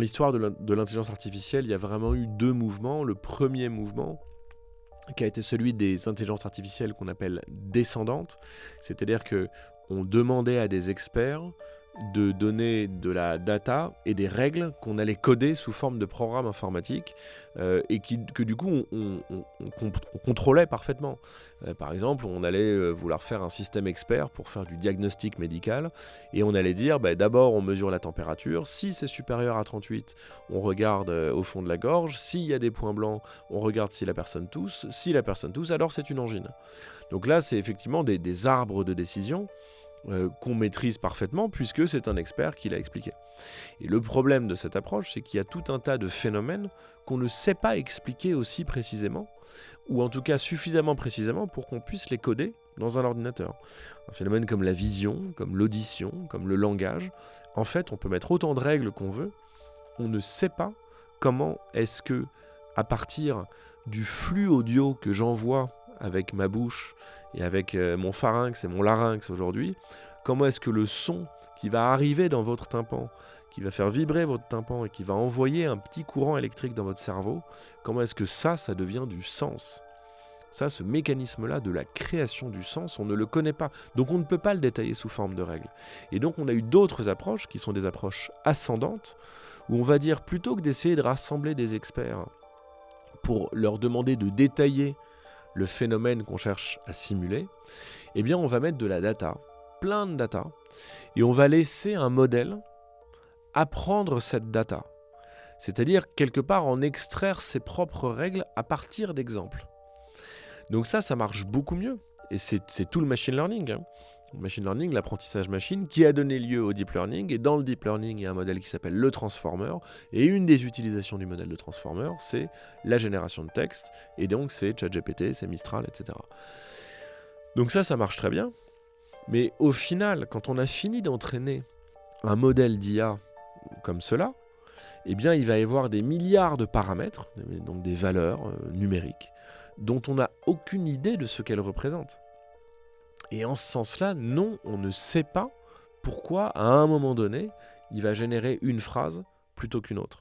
Dans l'histoire de l'intelligence artificielle, il y a vraiment eu deux mouvements. Le premier mouvement, qui a été celui des intelligences artificielles qu'on appelle descendantes, c'est-à-dire que on demandait à des experts de donner de la data et des règles qu'on allait coder sous forme de programmes informatiques et que du coup on contrôlait parfaitement. Par exemple, on allait vouloir faire un système expert pour faire du diagnostic médical et on allait dire d'abord on mesure la température, si c'est supérieur à 38, on regarde au fond de la gorge, s'il y a des points blancs, on regarde si la personne tousse, si la personne tousse, alors c'est une angine. Donc là, c'est effectivement des arbres de décision qu'on maîtrise parfaitement puisque c'est un expert qui l'a expliqué. Et le problème de cette approche, c'est qu'il y a tout un tas de phénomènes qu'on ne sait pas expliquer aussi précisément, ou en tout cas suffisamment précisément pour qu'on puisse les coder dans un ordinateur. Un phénomène comme la vision, comme l'audition, comme le langage, en fait on peut mettre autant de règles qu'on veut, on ne sait pas comment est-ce que, à partir du flux audio que j'envoie avec ma bouche et avec mon pharynx et mon larynx aujourd'hui, comment est-ce que le son qui va arriver dans votre tympan, qui va faire vibrer votre tympan et qui va envoyer un petit courant électrique dans votre cerveau, comment est-ce que ça devient du sens ? Ça, ce mécanisme-là de la création du sens, on ne le connaît pas. Donc on ne peut pas le détailler sous forme de règles. Et donc on a eu d'autres approches qui sont des approches ascendantes, où on va dire plutôt que d'essayer de rassembler des experts pour leur demander de détailler le phénomène qu'on cherche à simuler, eh bien on va mettre de la data, plein de data, et on va laisser un modèle apprendre cette data. C'est-à-dire quelque part en extraire ses propres règles à partir d'exemples. Donc ça marche beaucoup mieux. Et c'est tout le machine learning. Le machine learning, l'apprentissage machine, qui a donné lieu au deep learning. Et dans le deep learning, il y a un modèle qui s'appelle le transformer. Et une des utilisations du modèle de transformer, c'est la génération de texte. Et donc c'est ChatGPT, c'est Mistral, etc. Donc ça marche très bien. Mais au final, quand on a fini d'entraîner un modèle d'IA comme cela, eh bien il va y avoir des milliards de paramètres, donc des valeurs numériques, dont on n'a aucune idée de ce qu'elles représentent. Et en ce sens-là, non, on ne sait pas pourquoi, à un moment donné, il va générer une phrase plutôt qu'une autre.